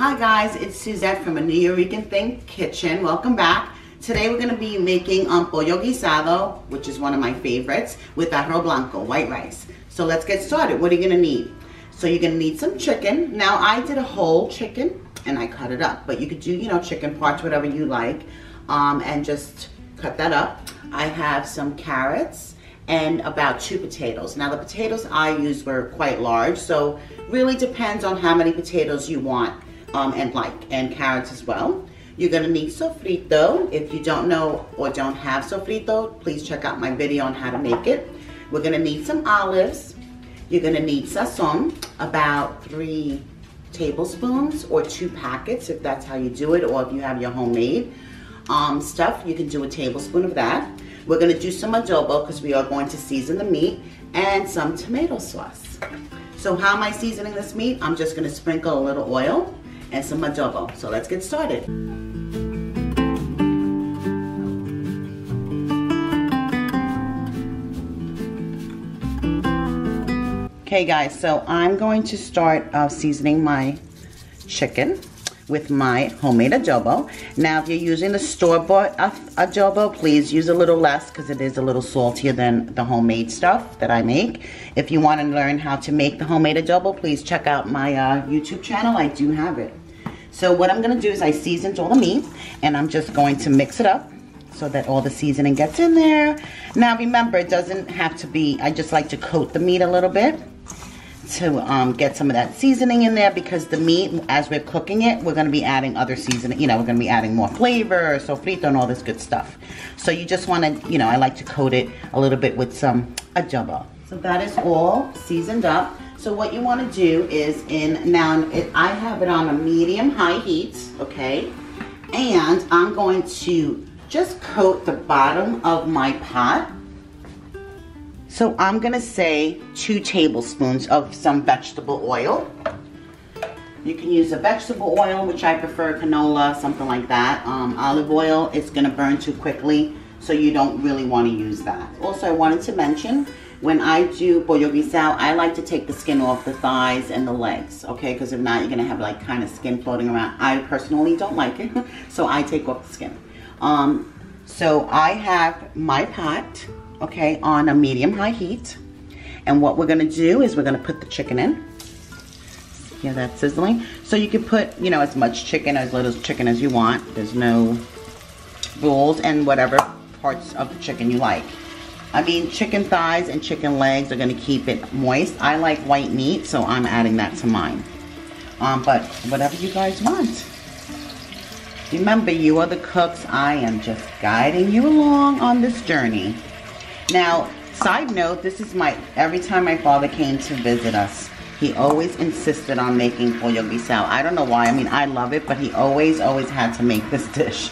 Hi guys, it's Suzette from Anewyoricanthing Kitchen. Welcome back. Today we're going to be making pollo guisado, which is one of my favorites, with arroz blanco, white rice. So let's get started. What are you going to need? So you're going to need some chicken. Now I did a whole chicken and I cut it up, but you could do, chicken parts, whatever you like, and just cut that up. I have some carrots and about 2 potatoes. Now the potatoes I used were quite large, so really depends on how many potatoes you want and carrots as well. You're gonna need sofrito. If you don't know or don't have sofrito, please check out my video on how to make it. We're gonna need some olives. You're gonna need sazon, about 3 tablespoons or 2 packets if that's how you do it, or if you have your homemade stuff, you can do a tablespoon of that. We're gonna do some adobo because we are going to season the meat, and some tomato sauce. So how am I seasoning this meat? I'm just gonna sprinkle a little oil and some adobo. So let's get started. Okay guys, so I'm going to start seasoning my chicken with my homemade adobo. Now if you're using the store-bought adobo, please use a little less because it is a little saltier than the homemade stuff that I make. If you want to learn how to make the homemade adobo, please check out my YouTube channel. I do have it. So what I'm going to do is I seasoned all the meat and I'm just going to mix it up so that all the seasoning gets in there. Now remember, it doesn't have to be, I just like to coat the meat a little bit to get some of that seasoning in there, because the meat, as we're cooking it, we're going to be adding other seasoning, we're going to be adding more flavor, sofrito and all this good stuff. So you just want to, I like to coat it a little bit with some adobo. So that is all seasoned up. So what you want to do is I have it on a medium-high heat, okay? And I'm going to just coat the bottom of my pot. So I'm going to say 2 tablespoons of some vegetable oil. You can use a vegetable oil, which I prefer canola, something like that. Olive oil, it's going to burn too quickly, so you don't really want to use that. Also, I wanted to mention, when I do pollo guisado, I like to take the skin off the thighs and the legs, okay? Because if not, you're going to have like kind of skin floating around. I personally don't like it, so I take off the skin. So I have my pot, okay, on a medium-high heat. And what we're going to do is we're going to put the chicken in. Yeah, that's sizzling. So you can put, as much chicken, as little chicken as you want. There's no rules, and whatever parts of the chicken you like. I mean, chicken thighs and chicken legs are going to keep it moist. I like white meat, so I'm adding that to mine. But whatever you guys want. Remember, you are the cooks. I am just guiding you along on this journey. Now, side note, this is every time my father came to visit us, he always insisted on making pollo guisado. I don't know why. I mean, I love it, but he always had to make this dish.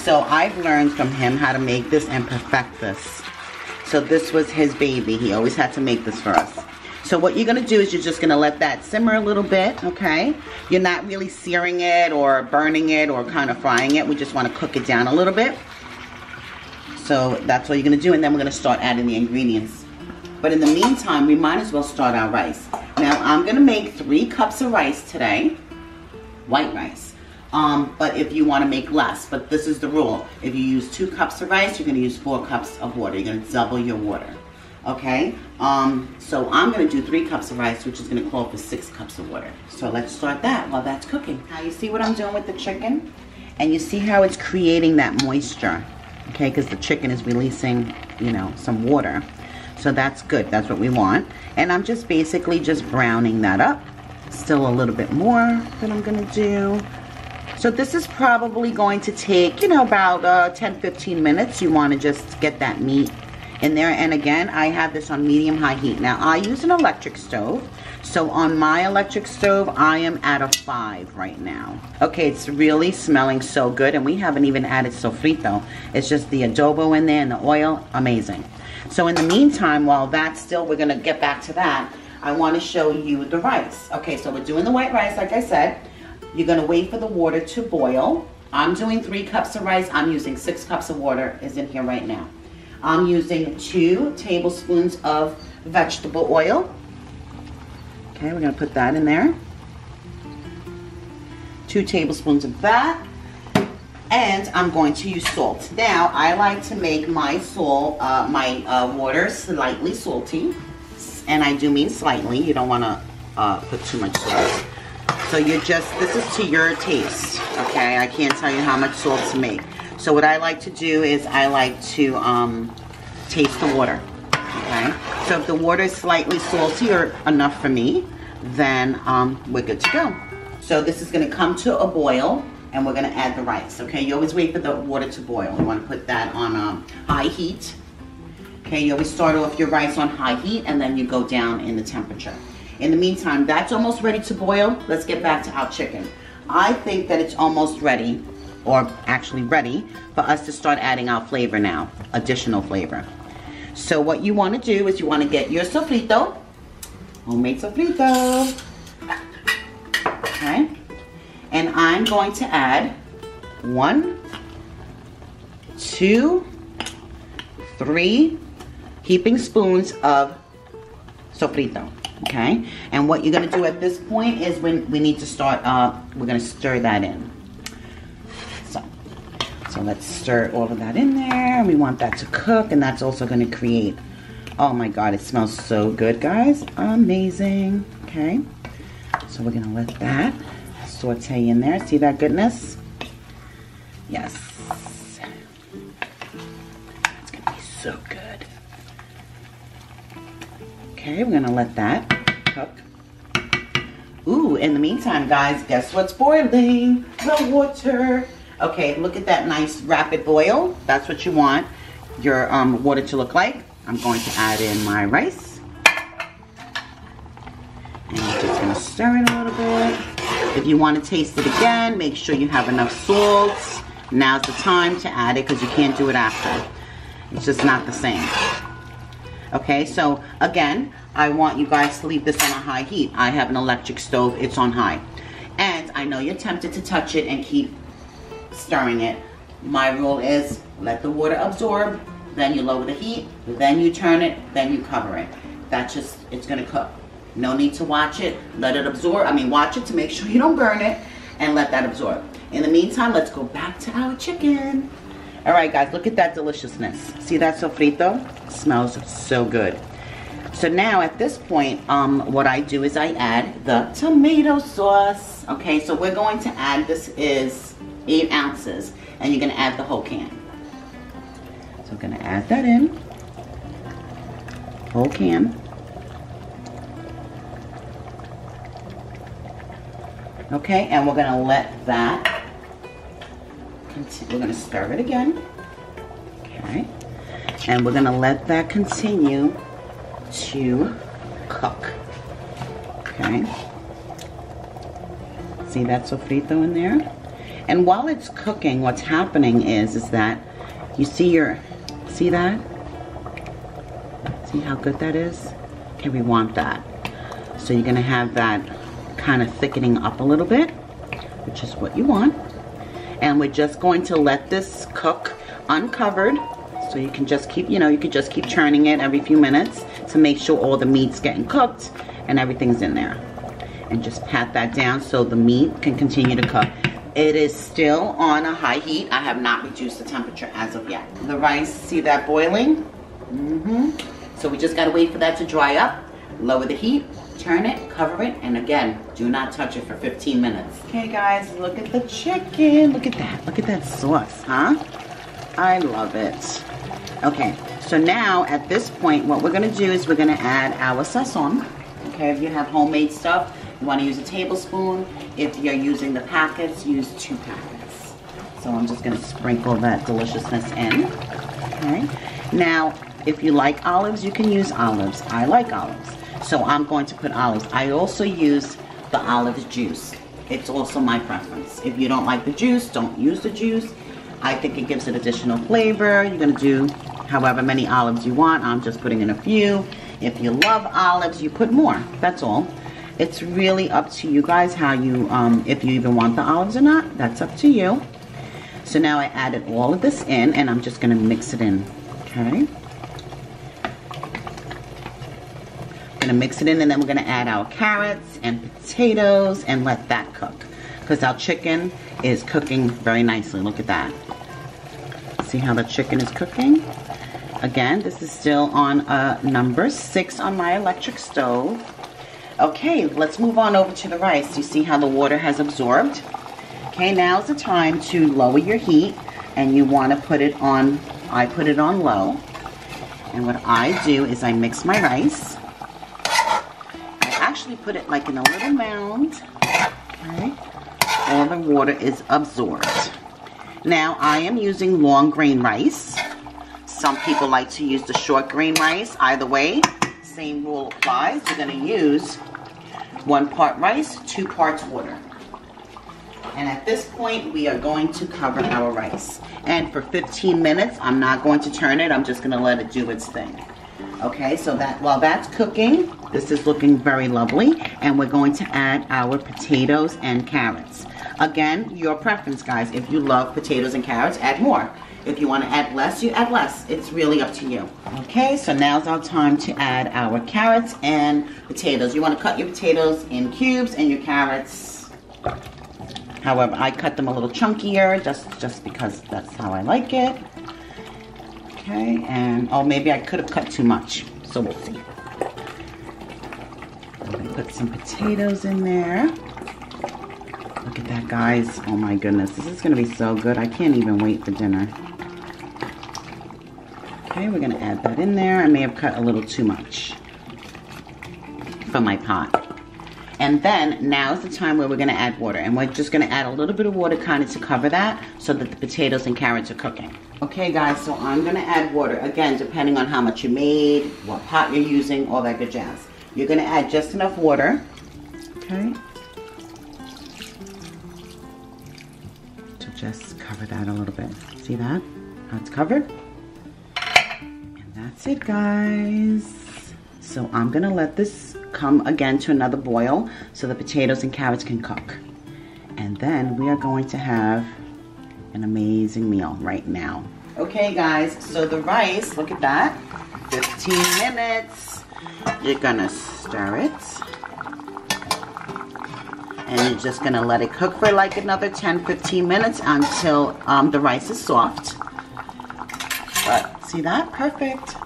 So I've learned from him how to make this and perfect this. So this was his baby. He always had to make this for us. So what you're going to do is you're just going to let that simmer a little bit, okay? You're not really searing it or burning it or kind of frying it. We just want to cook it down a little bit. So that's what you're going to do, and then we're going to start adding the ingredients. But in the meantime, we might as well start our rice. Now I'm going to make 3 cups of rice today, white rice. But if you want to make less, but this is the rule. If you use 2 cups of rice, you're going to use 4 cups of water. You're going to double your water, okay? So I'm going to do 3 cups of rice, which is going to call for 6 cups of water. So let's start that while that's cooking. Now you see what I'm doing with the chicken? And you see how it's creating that moisture, okay? Because the chicken is releasing, some water. So that's good. That's what we want. And I'm just basically just browning that up. Still a little bit more that I'm going to do. So this is probably going to take, about 10-15 minutes. You want to just get that meat in there. And again, I have this on medium-high heat. Now, I use an electric stove. So on my electric stove, I am at a 5 right now. Okay, it's really smelling so good. And we haven't even added sofrito. It's just the adobo in there and the oil. Amazing. So in the meantime, while that's still, we're going to get back to that, I want to show you the rice. Okay, so we're doing the white rice, like I said. You're going to wait for the water to boil. I'm doing 3 cups of rice. I'm using 6 cups of water is in here right now. I'm using 2 tablespoons of vegetable oil. Okay, we're going to put that in there. 2 tablespoons of that. And I'm going to use salt. Now, I like to make my water slightly salty. And I do mean slightly. You don't want to put too much salt. So this is to your taste, okay? I can't tell you how much salt to make. So what I like to do is I like to taste the water, okay? So if the water is slightly salty or enough for me, then we're good to go. So this is gonna come to a boil, and we're gonna add the rice, okay? You always wait for the water to boil. You wanna put that on high heat. Okay, you always start off your rice on high heat, and then you go down in the temperature. In the meantime, that's almost ready to boil. Let's get back to our chicken. I think that it's almost ready, or actually ready, for us to start adding our flavor now, additional flavor. So what you wanna do is you wanna get your sofrito, homemade sofrito, okay? And I'm going to add 1, 2, 3 heaping spoons of sofrito, okay? And what you're gonna do at this point is when we need to start, we're gonna stir that in. So let's stir all of that in there. We want that to cook, and that's also gonna create, oh my God, it smells so good, guys. Amazing, okay? So we're gonna let that saute in there. See that goodness? Yes. It's gonna be so good. Okay, we're gonna let that cook. Ooh, in the meantime, guys, guess what's boiling? The water. Okay, look at that nice rapid boil. That's what you want your water to look like. I'm going to add in my rice. And I'm just gonna stir it a little bit. If you want to taste it again, make sure you have enough salt. Now's the time to add it because you can't do it after. It's just not the same. Okay, so again, I want you guys to leave this on a high heat. I have an electric stove, it's on high. And I know you're tempted to touch it and keep stirring it. My rule is let the water absorb, then you lower the heat, then you turn it, then you cover it. That's just, it's gonna cook. No need to watch it, let it absorb. I mean, watch it to make sure you don't burn it, and let that absorb. In the meantime, let's go back to our chicken. All right, guys, look at that deliciousness. See that sofrito? It smells so good. So now at this point, what I do is I add the tomato sauce. Okay, so we're going to add, this is 8 ounces, and you're gonna add the whole can. So we're gonna add that in, whole can. Okay, and we're gonna let that continue. We're gonna stir it again. Okay, and we're gonna let that continue to cook. Okay, see that sofrito in there? And while it's cooking, what's happening is that you see that? See how good that is? Okay, we want that. So you're gonna have that kind of thickening up a little bit, which is what you want. And we're just going to let this cook uncovered. So you can just keep, you can just keep churning it every few minutes to make sure all the meat's getting cooked and everything's in there. And just pat that down so the meat can continue to cook. It is still on a high heat. I have not reduced the temperature as of yet. The rice, see that boiling? So we just gotta wait for that to dry up, lower the heat, turn it, cover it, and again, do not touch it for 15 minutes. Okay guys, look at the chicken. Look at that sauce, huh? I love it. Okay, so now at this point, what we're gonna do is we're gonna add our sazon. Okay, if you have homemade stuff, you wanna use a tablespoon. If you're using the packets, use 2 packets. So I'm just gonna sprinkle that deliciousness in, okay? Now, if you like olives, you can use olives. I like olives, so I'm going to put olives. I also use the olive juice. It's also my preference. If you don't like the juice, don't use the juice. I think it gives it additional flavor. You're gonna do however many olives you want. I'm just putting in a few. If you love olives, you put more, that's all. It's really up to you guys how you, if you even want the olives or not, that's up to you. So now I added all of this in, and I'm just gonna mix it in, okay? Gonna mix it in, and then we're gonna add our carrots and potatoes and let that cook. because our chicken is cooking very nicely. Look at that. See how the chicken is cooking? Again, this is still on number 6 on my electric stove. Okay, let's move on over to the rice. You see how the water has absorbed? Okay, now's the time to lower your heat, and you want to put it on, I put it on low. And what I do is I mix my rice. I actually put it like in a little mound. Okay, all the water is absorbed. Now I am using long grain rice. Some people like to use the short grain rice. Either way, same rule applies. You're going to use 1 part rice, 2 parts water. And at this point, we are going to cover our rice. And for 15 minutes, I'm not going to turn it. I'm just going to let it do its thing. Okay, so that while that's cooking, this is looking very lovely. And we're going to add our potatoes and carrots. Again, your preference, guys. If you love potatoes and carrots, add more. If you want to add less, you add less. It's really up to you. Okay, so now's our time to add our carrots and potatoes. You want to cut your potatoes in cubes and your carrots. However, I cut them a little chunkier just because that's how I like it. Okay, and oh, maybe I could have cut too much. So we'll see. I'm going to put some potatoes in there. Look at that, guys. Oh my goodness, this is going to be so good. I can't even wait for dinner. Okay, we're going to add that in there. I may have cut a little too much for my pot. And then now's the time where we're going to add water. And we're just going to add a little bit of water kind of to cover that so that the potatoes and carrots are cooking. Okay, guys, so I'm going to add water. Again, depending on how much you made, what pot you're using, all that good jazz. You're going to add just enough water. Okay. To just cover that a little bit. See that? How it's covered? And that's it, guys. So I'm going to let this come again to another boil so the potatoes and carrots can cook. And then we are going to have an amazing meal right now. Okay, guys, so the rice, look at that. 15 minutes. You're going to stir it. And you're just going to let it cook for like another 10-15 minutes until the rice is soft. But see that? Perfect.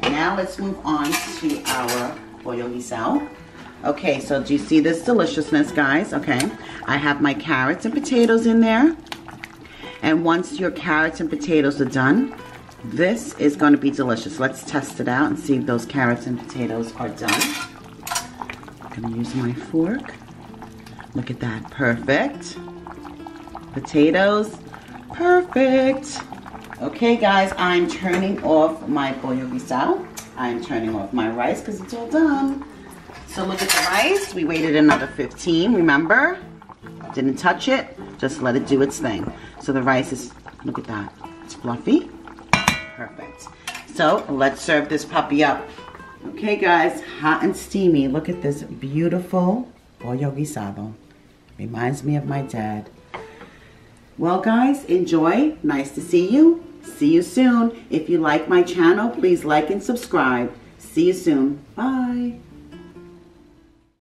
Now let's move on to our pollo guisado. Okay, so do you see this deliciousness, guys? Okay, I have my carrots and potatoes in there. And once your carrots and potatoes are done, this is going to be delicious. Let's test it out and see if those carrots and potatoes are done. I'm going to use my fork. Look at that, perfect. Potatoes, perfect. Okay, guys, I'm turning off my pollo guisado. I'm turning off my rice because it's all done. So look at the rice. We waited another 15, remember? Didn't touch it, just let it do its thing. So the rice is, look at that, it's fluffy. Perfect. So let's serve this puppy up. Okay, guys, hot and steamy. Look at this beautiful pollo guisado. Reminds me of my dad. Well, guys, enjoy. Nice to see you. See you soon. If you like my channel, please like and subscribe. See you soon. Bye.